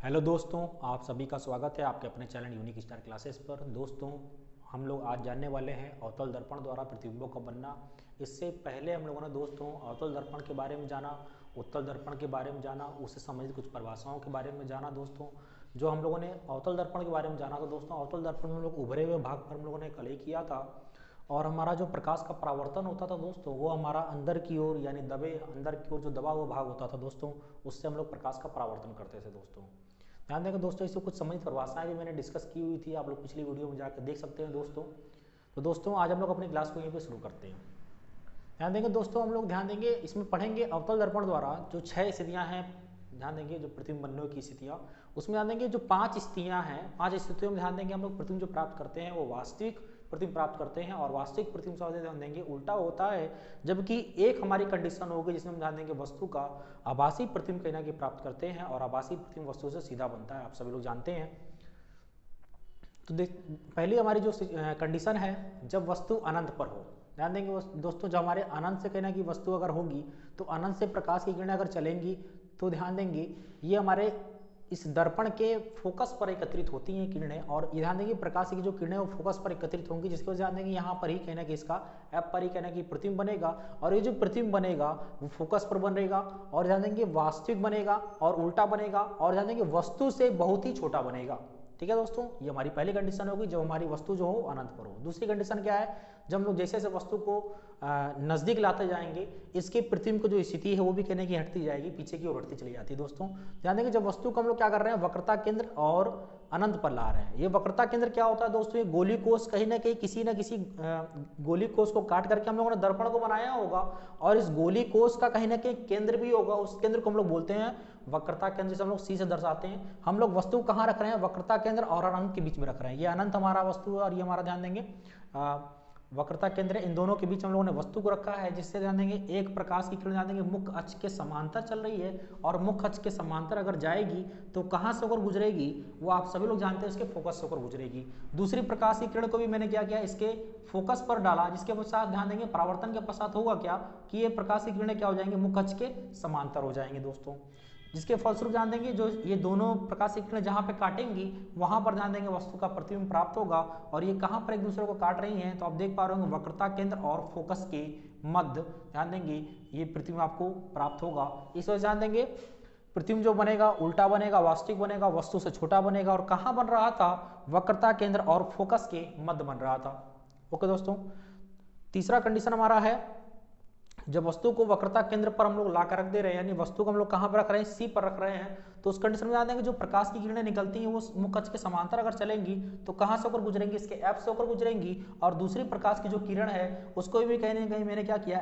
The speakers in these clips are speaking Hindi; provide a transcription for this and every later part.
हेलो दोस्तों, आप सभी का स्वागत है आपके अपने चैनल यूनिक स्टार क्लासेस पर। दोस्तों, हम लोग आज जानने वाले हैं अवतल दर्पण द्वारा प्रतिबिंबों का बनना। इससे पहले हम लोगों ने दोस्तों अवतल दर्पण के बारे में जाना, उत्तल दर्पण के बारे में जाना, उससे संबंधित कुछ परिभाषाओं के बारे में जाना। दोस्तों, जो हम लोगों ने अवतल दर्पण के बारे में जाना था दोस्तों, अवतल दर्पण में हम लोग उभरे हुए भाग पर हम लोगों ने कल ही किया था। और हमारा जो प्रकाश का परावर्तन होता था दोस्तों, वो हमारा अंदर की ओर यानी दबे अंदर की ओर जो दबा हुआ भाग होता था दोस्तों, उससे हम लोग प्रकाश का परावर्तन करते थे दोस्तों। ध्यान देंगे दोस्तों, इससे कुछ संबंधित परिभाषाएं भी मैंने डिस्कस की हुई थी, आप लोग पिछली वीडियो में जाकर देख सकते हैं दोस्तों। तो दोस्तों आज हम लोग अपनी क्लास को यहीं पे शुरू करते हैं। ध्यान देंगे दोस्तों, हम लोग ध्यान देंगे इसमें पढ़ेंगे अवतल दर्पण द्वारा जो 6 स्थितियां हैं। ध्यान देंगे जो प्रतिबिंब बनने की स्थितियां, उसमें ध्यान देंगे जो 5 स्थितियां हैं, 5 स्थितियों में ध्यान देंगे हम लोग प्रतिबिंब जो प्राप्त करते हैं वो वास्तविक प्रतिबिंब प्राप्त करते हैं। और वास्तविक प्रतिबिंब से ध्यान देंगे उल्टा होता है, जबकि एक हमारी कंडीशन होगी जिसमें हम ध्यान देंगे वस्तु का आभासी प्रतिबिंब कहीं ना कहीं प्राप्त करते हैं, और आभासी प्रतिबिंब वस्तु से सीधा बनता है, आप सभी लोग जानते हैं। तो पहली हमारी जो कंडीशन है, जब वस्तु अनंत पर हो। ध्यान देंगे दोस्तों, जब हमारे अनंत से कहना कि वस्तु अगर होगी तो अनंत से प्रकाश की किरणें अगर चलेंगी तो ध्यान देंगे ये हमारे इस दर्पण के फोकस पर एकत्रित होती हैं किरणें, और ध्यान देंगे प्रकाश की जो किरणें वो फोकस पर एकत्रित होंगी, जिसकी वजह से ध्यान देंगे यहाँ पर ही कहना कि इसका ऐप पर ही कहना कि प्रतिबिंब बनेगा। और ये जो प्रतिबिंब बनेगा वो फोकस पर बनेगा, और ध्यान देंगे वास्तविक बनेगा और उल्टा बनेगा, और ध्यान देंगे वस्तु से बहुत ही छोटा बनेगा। ठीक है दोस्तों, ये हमारी पहली कंडीशन होगी जब हमारी वस्तु जो हो अनंत पर हो। दूसरी कंडीशन क्या है, जब हम लोग जैसे जैसे वस्तु को नजदीक लाते जाएंगे इसके प्रतिबिंब की जो स्थिति है वो भी कहने की हटती जाएगी, पीछे की ओर हटती चली जाती है। दोस्तों ध्यान देंगे जब वस्तु को हम लोग क्या कर रहे हैं, वक्रता केंद्र और अनंत पर ला रहे हैं। ये वक्रता केंद्र क्या होता है दोस्तों, ये गोली कोष कहीं ना कहीं किसी न किसी गोली कोष को काट करके हम लोगों ने दर्पण को बनाया होगा, और इस गोली कोष का कहीं ना कहीं केंद्र भी होगा, उस केंद्र को हम लोग बोलते हैं वक्रता केंद्र, से हम लोग सी से दर्शाते हैं। हम लोग वस्तु कहाँ रख रहे हैं, वक्रता केंद्र और अनंत के बीच में रख रहे हैं। ये अनंत हमारा वस्तु है और ये हमारा ध्यान देंगे वक्रता केंद्र, इन दोनों के बीच हम लोगों ने वस्तु को रखा है, जिससे ध्यान देंगे एक प्रकाश की किरण ध्यान देंगे मुख्य अक्ष के समांतर चल रही है, और मुख्य अक्ष के समांतर अगर जाएगी तो कहां से होकर गुजरेगी वो आप सभी लोग जानते हैं, इसके फोकस से होकर गुजरेगी। दूसरी प्रकाश की किरण को भी मैंने क्या किया, इसके फोकस पर डाला, जिसके पश्चात ध्यान देंगे परावर्तन के पश्चात होगा क्या कि ये प्रकाश की किरणें क्या हो जाएंगे, मुख्य अक्ष के समांतर हो जाएंगे दोस्तों, जिसके फलस्वरूप ध्यान देंगे जो ये दोनों प्रकाश की किरणें जहां पे काटेंगी वहां पर ध्यान देंगे वस्तु का प्रतिबिंब प्राप्त होगा। और ये कहां पर एक दूसरे को काट रही हैं, तो आप देख पा रहे होंगे वक्रता केंद्र और फोकस के मध्य ध्यान देंगे ये प्रतिबिंब आपको प्राप्त होगा। इस वजह से ध्यान देंगे प्रतिबिंब जो बनेगा उल्टा बनेगा, वास्तविक बनेगा, वस्तु से छोटा बनेगा, और कहां बन रहा था, वक्रता केंद्र और फोकस के मध्य बन रहा था। ओके दोस्तों, तीसरा कंडीशन हमारा है, जब वस्तु को वक्रता केंद्र पर हम लोग ला कर रख दे रहे हैं, यानी वस्तु को हम लोग कहां पर रख रहे हैं, सी पर रख रहे हैं, तो उस कंडीशन में ध्यान देंगे जो प्रकाश की किरणें निकलती हैं वो मुख्य अक्ष के समांतर अगर चलेंगी तो कहां से होकर गुजरेंगी, इसके एफ से होकर गुजरेंगी। और दूसरी प्रकाश की जो किरण है उसको भी कहीं ना कहीं मैंने क्या किया,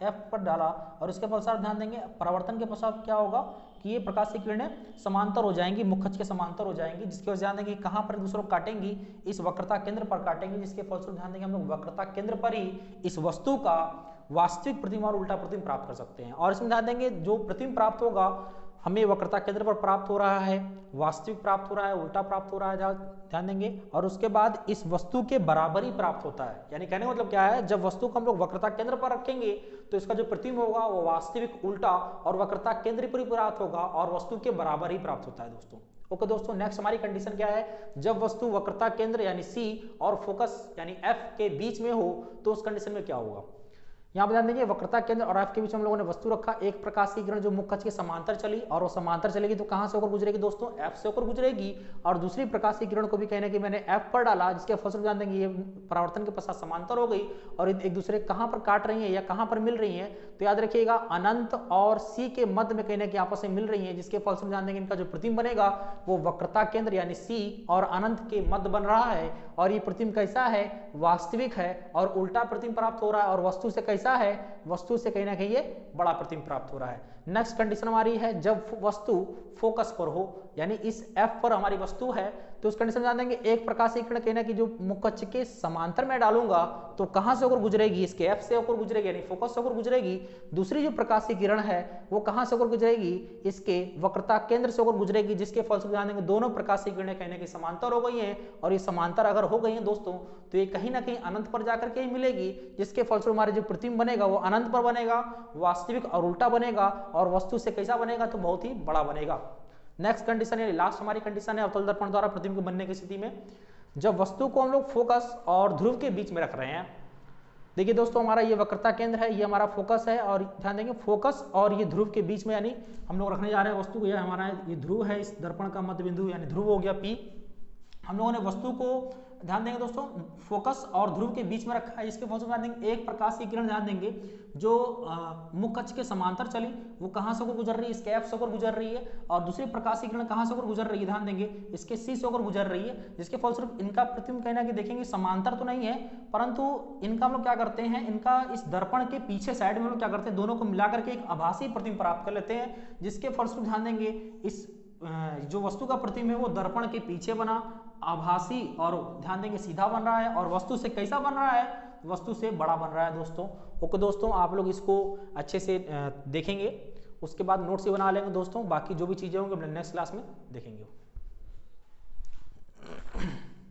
एफ पर डाला, और उसके पश्चात ध्यान देंगे परावर्तन के पश्चात क्या होगा कि ये प्रकाश की किरणें समांतर हो जाएंगी, मुख्य अक्ष के समांतर हो जाएंगी, जिसकी वजह से ध्यान देंगे कहां पर दूसरों को काटेंगी, इस वक्रता केंद्र पर काटेंगे, जिसके फलस्वरूप ध्यान देंगे हम लोग वक्रता केंद्र पर ही इस वस्तु का वास्तविक प्रतिबिंब और उल्टा प्रतिबिंब प्राप्त कर सकते हैं। और इसमें ध्यान देंगे जो प्रतिबिंब प्राप्त होगा हमें वक्रता केंद्र पर प्राप्त हो रहा है, वास्तविक प्राप्त हो रहा है, उल्टा प्राप्त हो रहा है, ध्यान देंगे, और उसके बाद इस वस्तु के बराबर ही प्राप्त होता है। यानी कहने का मतलब क्या है, जब वस्तु को हम लोग वक्रता केंद्र पर रखेंगे तो इसका जो प्रतिबिंब होगा वो वास्तविक, उल्टा और वक्रता केंद्र पर ही प्राप्त होगा, और वस्तु के बराबर ही प्राप्त होता है दोस्तों। ओके दोस्तों, नेक्स्ट हमारी कंडीशन क्या है, जब वस्तु वक्रता केंद्र यानी सी और फोकस यानी एफ के बीच में हो तो उस कंडीशन में क्या होगा। यहाँ पर ध्यान देंगे वक्रता केंद्र और एफ के बीच में हम लोगों ने वस्तु रखा, एक प्रकाश की किरण जो मुख्य अक्ष के समांतर चली, और वो समांतर चलेगी तो कहां से होकर गुजरेगी दोस्तों, एफ से होकर गुजरेगी। और दूसरी प्रकाश की किरण को भी कहने की मैंने एफ पर डाला, जिसके फलस्वरूप ध्यान देंगे ये परावर्तन के पश्चात समांतर हो गई, और एक दूसरे कहां पर काट रही है या कहां पर मिल रही है, तो याद रखिएगा अनंत और सी के मध्य में कहने की आपस में मिल रही है, जिसके फलस्वरूप ध्यान देंगे इनका जो प्रतिबिंब बनेगा वो वक्रता केंद्र यानी सी और अनंत के मध्य बन रहा है। और ये प्रतिबिंब कैसा है, वास्तविक है, और उल्टा प्रतिबिंब प्राप्त हो रहा है, और वस्तु से कैसा है, वस्तु से कहीं ना कहीं ये बड़ा प्रतिबिंब प्राप्त हो रहा है। नेक्स्ट कंडीशन हमारी है, जब वस्तु फोकस पर हो, यानी इस एफ पर हमारी वस्तु है, तो उस कंडीशन में जान देंगे एक प्रकाश की किरण कहना कि जो मुख्य अक्ष के समांतर में डालूंगा तो कहां से होकर गुजरेगी, इसके एफ से होकर गुजरेगी यानी फोकस से होकर गुजरेगी। दूसरी जो प्रकाश की किरण है वो कहां से होकर गुजरेगी, इसके वक्रता केंद्र से होकर गुजरेगी, जिसके फलस्वरूप ध्यान देंगे दोनों प्रकाश की किरणें कहने की समांतर हो गई हैं, और ये समांतर अगर हो गई हैं दोस्तों तो ये कहीं ना कहीं अनंत पर जाकर के ही मिलेगी, जिसके फलस्वरूप हमारे जो प्रतिबिंब बनेगा वो अनंत पर बनेगा, वास्तविक और उल्टा बनेगा, और वस्तु से कैसा बनेगा तो बहुत ही बड़ा बनेगा। नेक्स्ट कंडीशन यानी लास्ट हमारी कंडीशन है अवतल दर्पण द्वारा प्रतिबिंब के बनने की स्थिति में जब वस्तु को हम लोग फोकस और ध्रुव के बीच में रख रहे हैं। देखिए दोस्तों, हमारा ये वक्रता केंद्र है, ये हमारा फोकस है, और ध्यान देंगे फोकस और ये ध्रुव के बीच में, यानी हम लोग रखने जा रहे हैं वस्तु को, यह हमारा ये ध्रुव है, इस दर्पण का मध्य बिंदु यानी ध्रुव हो गया P। हम लोगों ने वस्तु को ध्यान देंगे दोस्तों फोकस और ध्रुव के बीच में रखा है। इसके फलस्वरूप ध्यान देंगे एक प्रकाश की किरण ध्यान देंगे जो मुख्य अक्ष के समांतर चली वो कहाँ से होकर गुजर रही है, इसके F से होकर गुजर रही है, और दूसरी प्रकाश की किरण कहाँ से होकर गुजर रही है, ध्यान देंगे इसके C से होकर गुजर रही है, जिसके फलस्वरूप इनका प्रतिबिंब कहना कि देखेंगे समांतर तो नहीं है, परंतु इनका हम लोग क्या करते हैं, इनका इस दर्पण के पीछे साइड में हम लोग क्या करते हैं, दोनों को मिलाकर के एक आभासी प्रतिबिंब प्राप्त कर लेते हैं, जिसके फलस्वरूप ध्यान देंगे इस जो वस्तु का प्रतिबिंब है वो दर्पण के पीछे बना, आभासी और ध्यान देंगे सीधा बन रहा है, और वस्तु से कैसा बन रहा है, वस्तु से बड़ा बन रहा है दोस्तों। ओके दोस्तों, आप लोग इसको अच्छे से देखेंगे, उसके बाद नोट्स ही बना लेंगे दोस्तों, बाकी जो भी चीजें होंगी नेक्स्ट क्लास में देखेंगे।